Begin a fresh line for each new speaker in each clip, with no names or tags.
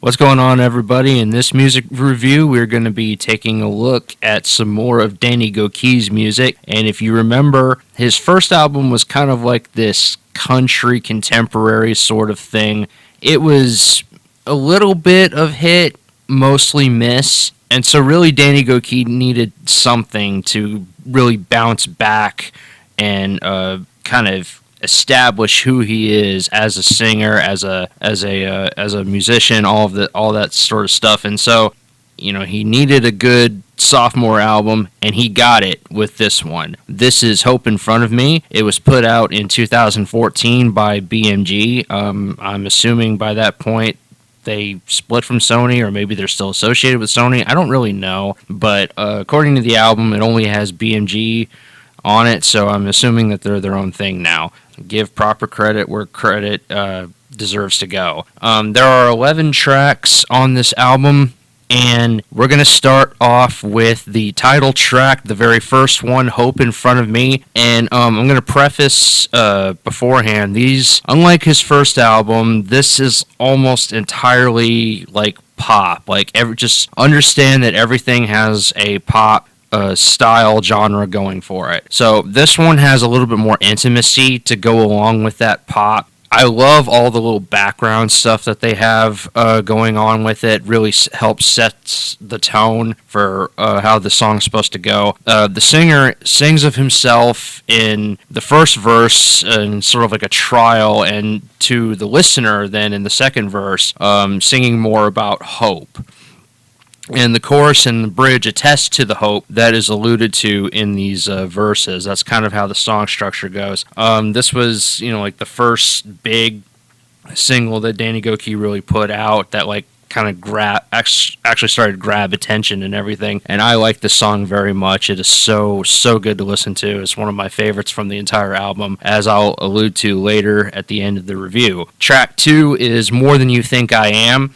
What's going on, everybody? In this music review, we're going to be taking a look at some more of Danny Gokey's music. And if you remember, his first album was kind of like this country contemporary sort of thing. It was a little bit of hit, mostly miss. And so, really, Danny Gokey needed something to really bounce back and kind of establish who he is as a singer, as a musician, all that sort of stuff. And so, he needed a good sophomore album, and he got it with this one. This is Hope in Front of Me. It was put out in 2014 by BMG. I'm assuming by that point they split from Sony, or maybe they're still associated with Sony. I don't really know, but according to the album, it only has BMG on it, so I'm assuming that they're their own thing now. Give proper credit where credit deserves to go. There are 11 tracks on this album, and we're going to start off with the title track, the very first one, Hope in Front of Me. And I'm going to preface beforehand, unlike his first album, this is almost entirely like pop. Just understand that everything has a pop style genre going for it. So this one has a little bit more intimacy to go along with that pop. I love all the little background stuff that they have going on with it. Really helps set the tone for how the song's supposed to go. The singer sings of himself in the first verse and sort of like a trial, and to the listener then in the second verse, singing more about hope. And the chorus and the bridge attest to the hope that is alluded to in these verses. That's kind of how the song structure goes. This was, like the first big single that Danny Gokey really put out that kind of actually started to grab attention and everything. And I like this song very much. It is so good to listen to. It's one of my favorites from the entire album, as I'll allude to later at the end of the review. Track 2 is More Than You Think I Am.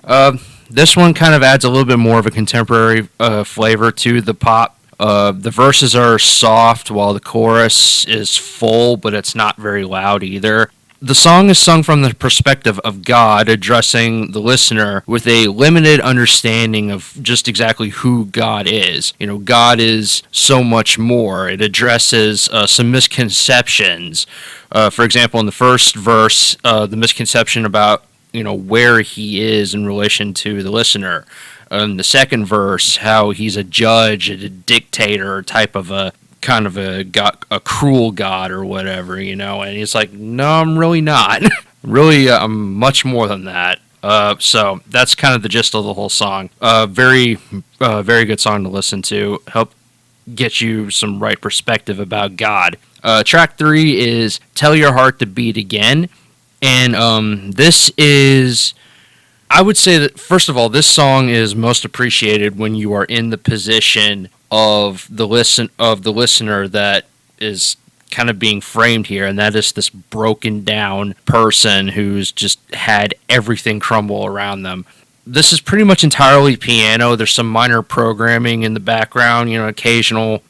This one kind of adds a little bit more of a contemporary flavor to the pop. The verses are soft while the chorus is full, but it's not very loud either. The song is sung from the perspective of God, addressing the listener with a limited understanding of just exactly who God is. God is so much more. It addresses some misconceptions. For example, in the first verse, the misconception about where he is in relation to the listener. The second verse, how he's a judge, a dictator, type of a kind of a cruel god or whatever, and he's like, no, I'm really not. Really, I'm much more than that. So that's kind of the gist of the whole song. Very good song to listen to. Help get you some right perspective about God. Track 3 is Tell Your Heart to Beat Again. And this is, I would say that, first of all, this song is most appreciated when you are in the position of the listener that is kind of being framed here, and that is this broken down person who's just had everything crumble around them. This is pretty much entirely piano. There's some minor programming in the background, occasional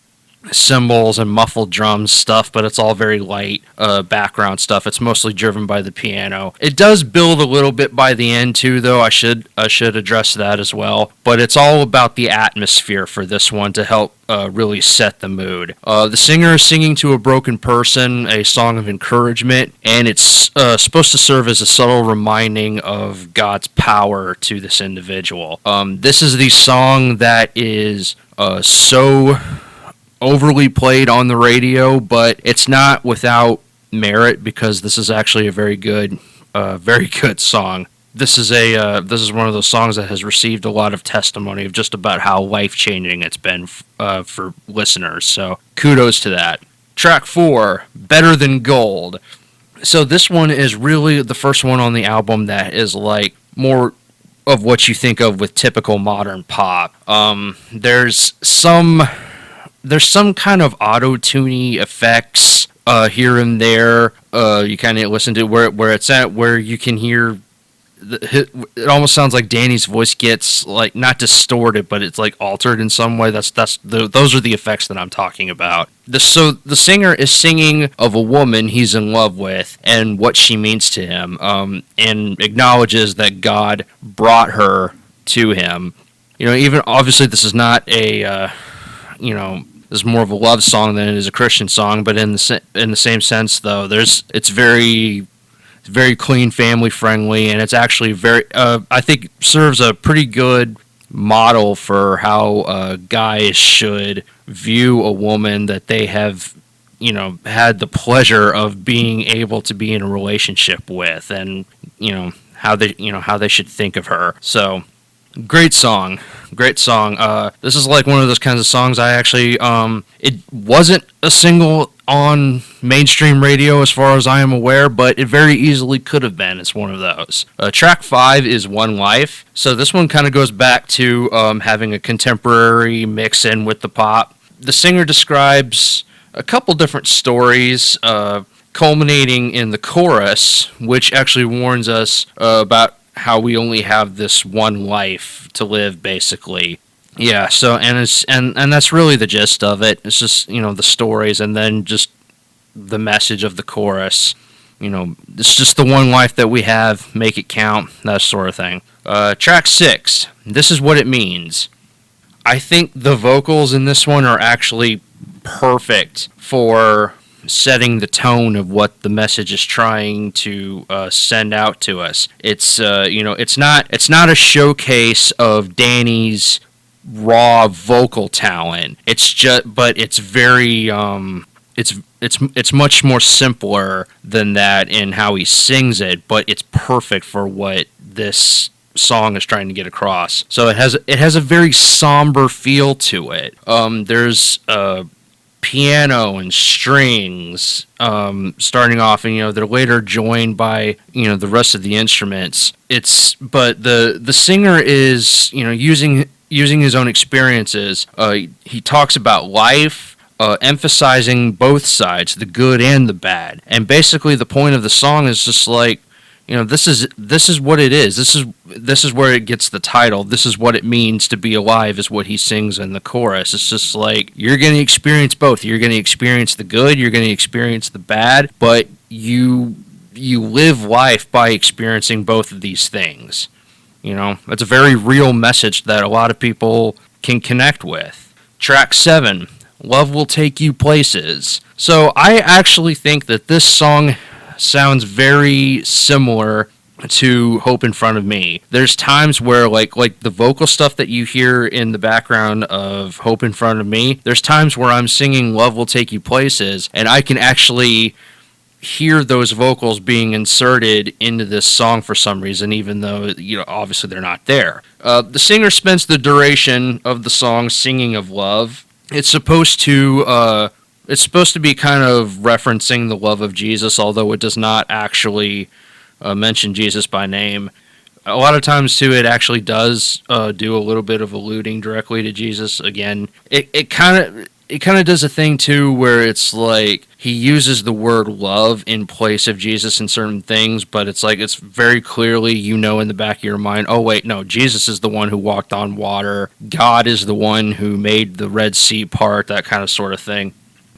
cymbals and muffled drums stuff, but it's all very light background stuff. It's mostly driven by the piano. It does build a little bit by the end too, though. I should address that as well. But it's all about the atmosphere for this one to help really set the mood. The singer is singing to a broken person, a song of encouragement, and it's supposed to serve as a subtle reminding of God's power to this individual. This is the song that is so overly played on the radio, but it's not without merit, because this is actually a very good song. This is one of those songs that has received a lot of testimony of just about how life-changing it's been for listeners. So kudos to that. Track 4, Better Than Gold. So this one is really the first one on the album that is like more of what you think of with typical modern pop. There's some kind of auto-tuney effects here and there. You kind of listen to where it's at, where you can hear it almost sounds like Danny's voice gets like not distorted, but it's like altered in some way. Those are the effects that I'm talking about. So the singer is singing of a woman he's in love with and what she means to him, and acknowledges that God brought her to him. Even obviously this is not a this is more of a love song than it is a Christian song, but in the same sense though, it's very clean, family friendly, and it's actually very I think serves a pretty good model for how guys should view a woman that they have had the pleasure of being able to be in a relationship with, and how they should think of her. So great song. This is like one of those kinds of songs I actually, it wasn't a single on mainstream radio as far as I am aware, but it very easily could have been. It's one of those. Track 5 is One Life. So this one kind of goes back to having a contemporary mix in with the pop. The singer describes a couple different stories, culminating in the chorus, which actually warns us about how we only have this one life to live, basically. Yeah, so and that's really the gist of it. It's just, the stories, and then just the message of the chorus. It's just the one life that we have, make it count, that sort of thing. Track 6, This Is What It Means. I think the vocals in this one are actually perfect for setting the tone of what the message is trying to send out to us. It's it's not a showcase of Danny's raw vocal talent. But it's very it's much more simpler than that in how he sings it, but it's perfect for what this song is trying to get across. So it has a very somber feel to it. There's piano and strings starting off, and they're later joined by the rest of the instruments. But the singer is using his own experiences. He talks about life, emphasizing both sides, the good and the bad. And basically the point of the song is just like, this is what it is. This is where it gets the title. This is what it means to be alive, is what he sings in the chorus. It's just like, you're going to experience both. You're going to experience the good, you're going to experience the bad, but you live life by experiencing both of these things. It's a very real message that a lot of people can connect with. Track 7, Love Will Take You Places. So I actually think that this song sounds very similar to Hope in Front of Me. There's times where like the vocal stuff that you hear in the background of Hope in Front of Me, there's times where I'm singing Love Will Take You Places, and I can actually hear those vocals being inserted into this song for some reason, even though obviously they're not there. The singer spends the duration of the song singing of love. It's supposed to be kind of referencing the love of Jesus, although it does not actually mention Jesus by name. A lot of times, too, it actually does do a little bit of alluding directly to Jesus. Again, it kind of does a thing, too, where it's like he uses the word love in place of Jesus in certain things, but it's like it's very clearly, in the back of your mind, oh, wait, no, Jesus is the one who walked on water. God is the one who made the Red Sea part, that kind of sort of thing.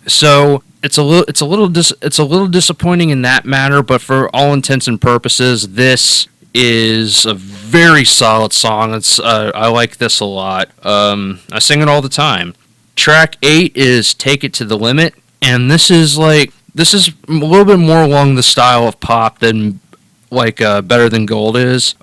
So it's a little disappointing in that matter, but for all intents and purposes, this is a very solid song. I like this a lot. I sing it all the time. Track 8 is Take It to the Limit, and this is a little bit more along the style of pop than Better Than Gold is.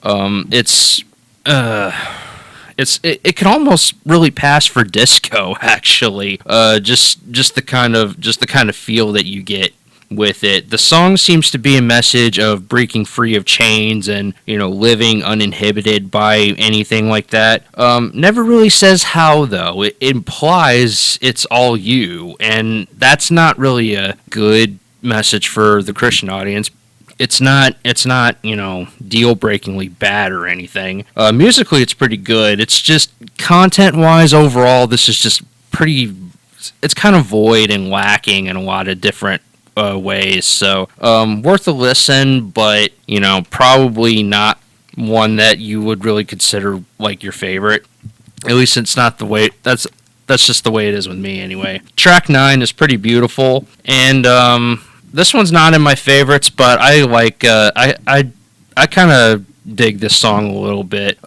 It can almost really pass for disco, actually. Just the kind of feel that you get with it. The song seems to be a message of breaking free of chains and living uninhibited by anything like that. Never really says how, though. It implies it's all you, and that's not really a good message for the Christian audience. It's not deal-breakingly bad or anything. Musically, it's pretty good. It's just content-wise, overall, this is just pretty. It's kind of void and lacking in a lot of different ways. So worth a listen, but probably not one that you would really consider like your favorite. At least it's not the way that's just the way it is with me anyway. Track 9 is pretty beautiful, and this one's not in my favorites, but I like I kind of dig this song a little bit.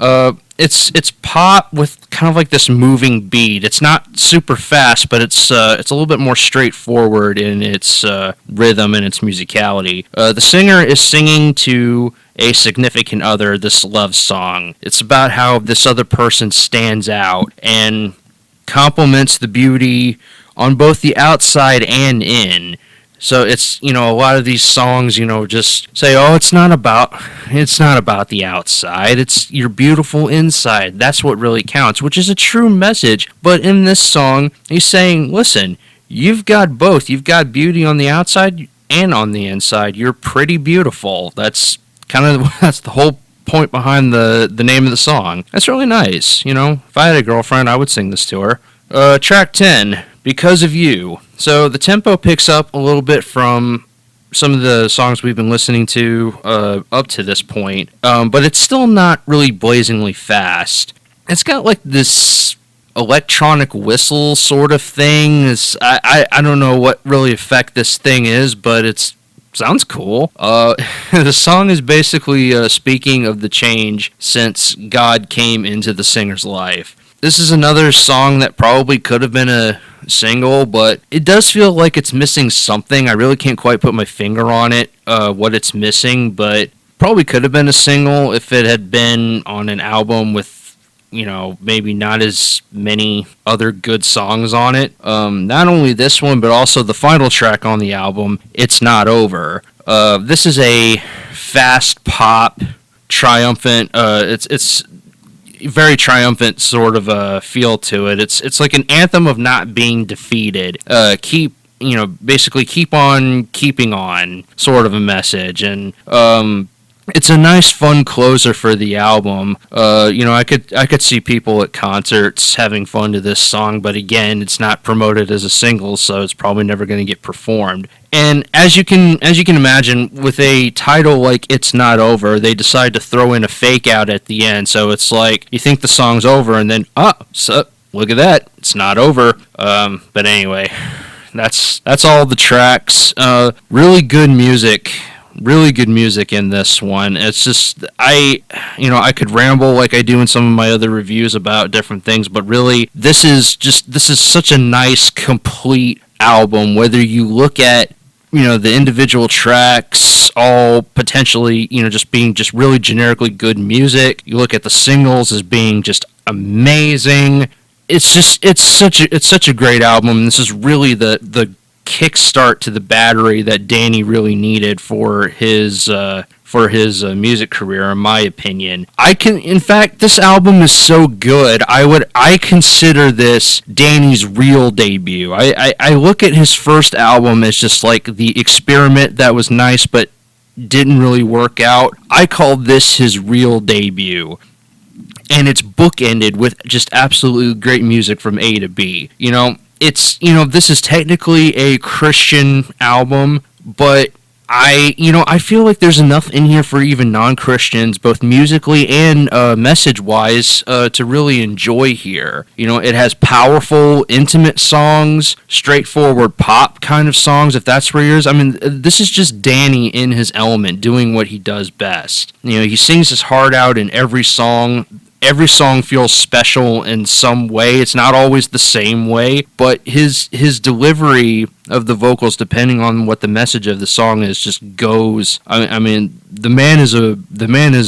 It's pop with kind of like this moving beat. It's not super fast, but it's a little bit more straightforward in its rhythm and its musicality. The singer is singing to a significant other this love song. It's about how this other person stands out and compliments the beauty on both the outside and in. So it's, a lot of these songs, just say, oh, it's not about the outside. It's your beautiful inside. That's what really counts, which is a true message. But in this song, he's saying, listen, you've got both. You've got beauty on the outside and on the inside. You're pretty beautiful. That's that's the whole point behind the name of the song. That's really nice. If I had a girlfriend, I would sing this to her. Track 10, Because of You. So the tempo picks up a little bit from some of the songs we've been listening to up to this point, but it's still not really blazingly fast. It's got like this electronic whistle sort of thing. I don't know what really effect this thing is, but it's sounds cool. The song is basically speaking of the change since God came into the singer's life. This is another song that probably could have been a single, but it does feel like it's missing something. I really can't quite put my finger on it, what it's missing, but probably could have been a single if it had been on an album with, maybe not as many other good songs on it. Not only this one, but also the final track on the album, It's Not Over. This is a fast pop, triumphant, it's very triumphant sort of feel to it. It's like an anthem of not being defeated. Basically keep on keeping on sort of a message. And it's a nice, fun closer for the album. I could see people at concerts having fun to this song, but again, it's not promoted as a single, so it's probably never going to get performed. And as you can imagine, with a title like It's Not Over, they decide to throw in a fake out at the end. So it's like you think the song's over, and then so look at that, it's not over. But anyway, that's all the tracks. Really good music. Really good music in this one. It's just I could ramble like I do in some of my other reviews about different things, but really this is such a nice complete album. Whether you look at the individual tracks all potentially just being just really generically good music, you look at the singles as being just amazing. It's such a great album. This is really the kickstart to the battery that Danny really needed for his music career, in my opinion. In fact, this album is so good, I consider this Danny's real debut. I look at his first album as just like the experiment that was nice but didn't really work out. I call this his real debut. And it's bookended with just absolutely great music from A to B. This is technically a Christian album, but I feel like there's enough in here for even non-Christians, both musically and message-wise, to really enjoy here. It has powerful, intimate songs, straightforward pop kind of songs, if that's where yours. I mean, this is just Danny in his element, doing what he does best. He sings his heart out in every song. Every song feels special in some way. It's not always the same way, but his delivery of the vocals, depending on what the message of the song is, just goes. I mean, the man is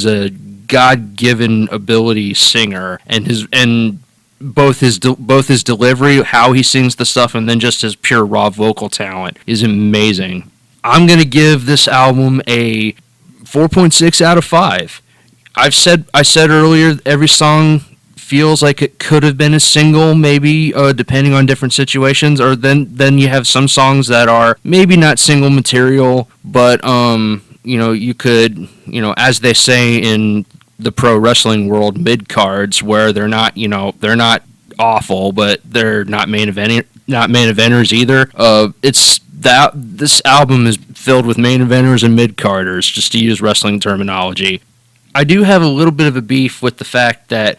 a God-given ability singer, and both his delivery, how he sings the stuff, and then just his pure raw vocal talent is amazing. I'm gonna give this album a 4.6 out of 5. I said earlier, every song feels like it could have been a single, maybe, depending on different situations, or then you have some songs that are maybe not single material, but you could, as they say in the pro wrestling world, mid cards, where they're not awful, but they're not main eventers either. This album is filled with main eventers and mid carders, just to use wrestling terminology. I do have a little bit of a beef with the fact that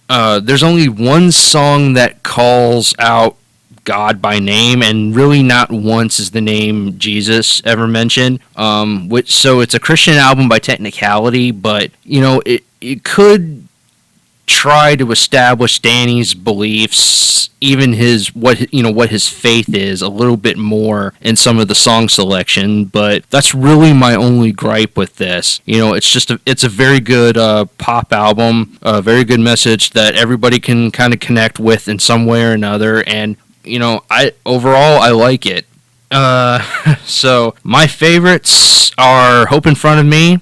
there's only one song that calls out God by name, and really not once is the name Jesus ever mentioned. So it's a Christian album by technicality, but it could try to establish Danny's beliefs, even what his faith is, a little bit more in some of the song selection. But that's really my only gripe with this. It's a very good pop album, a very good message that everybody can kind of connect with in some way or another, and I like it. So my favorites are "Hope in Front of Me,"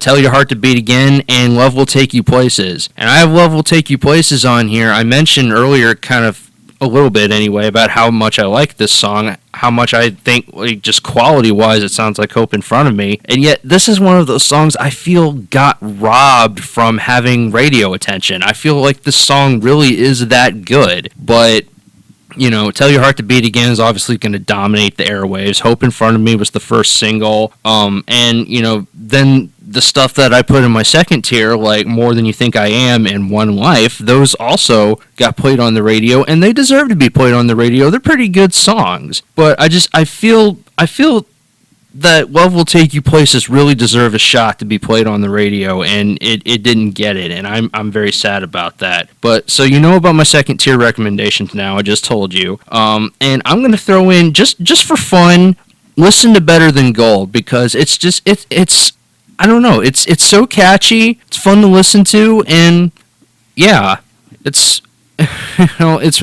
"Tell Your Heart to Beat Again," and "Love Will Take You Places." And I have "Love Will Take You Places" on here. I mentioned earlier, kind of a little bit anyway, about how much I like this song, how much I think, like, just quality-wise, it sounds like "Hope in Front of Me." And yet, this is one of those songs I feel got robbed from having radio attention. I feel like this song really is that good, but "Tell Your Heart to Beat Again" is obviously going to dominate the airwaves. "Hope in Front of Me" was the first single. And then the stuff that I put in my second tier, like "More Than You Think I Am" and "One Life," those also got played on the radio, and they deserve to be played on the radio. They're pretty good songs. But I feel that "Love Will Take You Places" really deserve a shot to be played on the radio, and it didn't get it, and I'm very sad about that. But so about my second tier recommendations now. I just told you, and I'm gonna throw in just for fun, listen to "Better Than Gold," because it's I don't know, it's so catchy, it's fun to listen to, and yeah, it's it's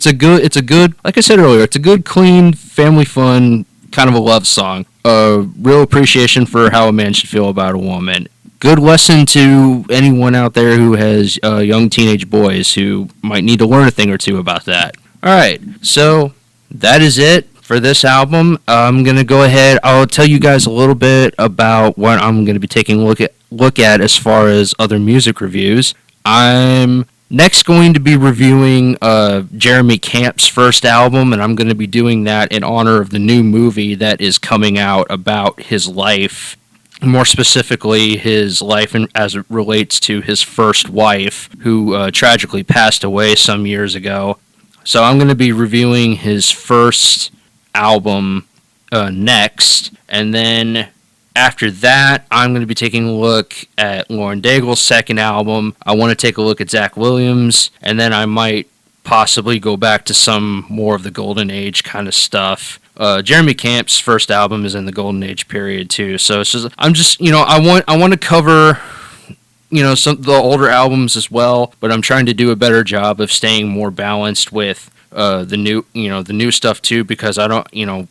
a good, like I said earlier, it's a good, clean, family fun kind of a love song. Real appreciation for how a man should feel about a woman. Good lesson to anyone out there who has young teenage boys who might need to learn a thing or two about that. Alright, so that is it for this album. I'm going to go ahead, I'll tell you guys a little bit about what I'm going to be taking a look at as far as other music reviews. I'm next going to be reviewing Jeremy Camp's first album, and I'm going to be doing that in honor of the new movie that is coming out about his life, more specifically his life as it relates to his first wife, who tragically passed away some years ago. So I'm going to be reviewing his first album next, and then after that, I'm going to be taking a look at Lauren Daigle's second album. I want to take a look at Zach Williams, and then I might possibly go back to some more of the Golden Age kind of stuff. Jeremy Camp's first album is in the Golden Age period too, so it's just I want to cover some of the older albums as well, but I'm trying to do a better job of staying more balanced with the new stuff too, because I don't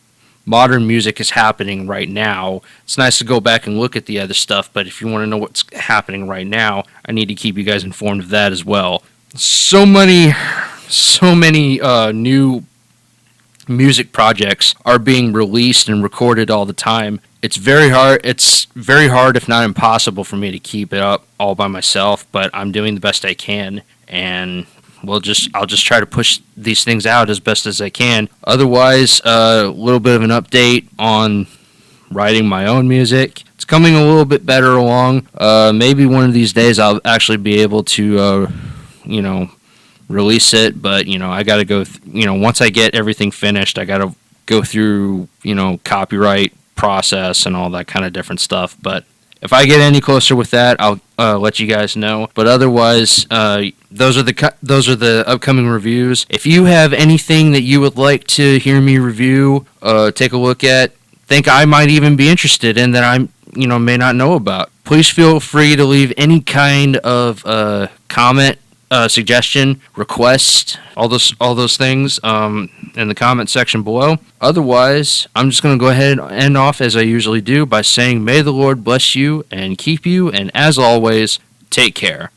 modern music is happening right now. It's nice to go back and look at the other stuff, but if you want to know what's happening right now, I need to keep you guys informed of that as well. So many new music projects are being released and recorded all the time. It's very hard, if not impossible, for me to keep it up all by myself, but I'm doing the best I can, and I'll just try to push these things out as best as I can. Otherwise, a little bit of an update on writing my own music. It's coming a little bit better along. Maybe one of these days I'll actually be able to, release it. But I got to go. Once I get everything finished, I got to go through, copyright process and all that kind of different stuff. But if I get any closer with that, I'll let you guys know. But otherwise, those are the upcoming reviews. If you have anything that you would like to hear me review, take a look at, think I might even be interested in, that I may not know about, please feel free to leave any kind of comment, suggestion, request, all those things in the comment section below. Otherwise, I'm just going to go ahead and end off as I usually do by saying, may the Lord bless you and keep you, and as always, take care.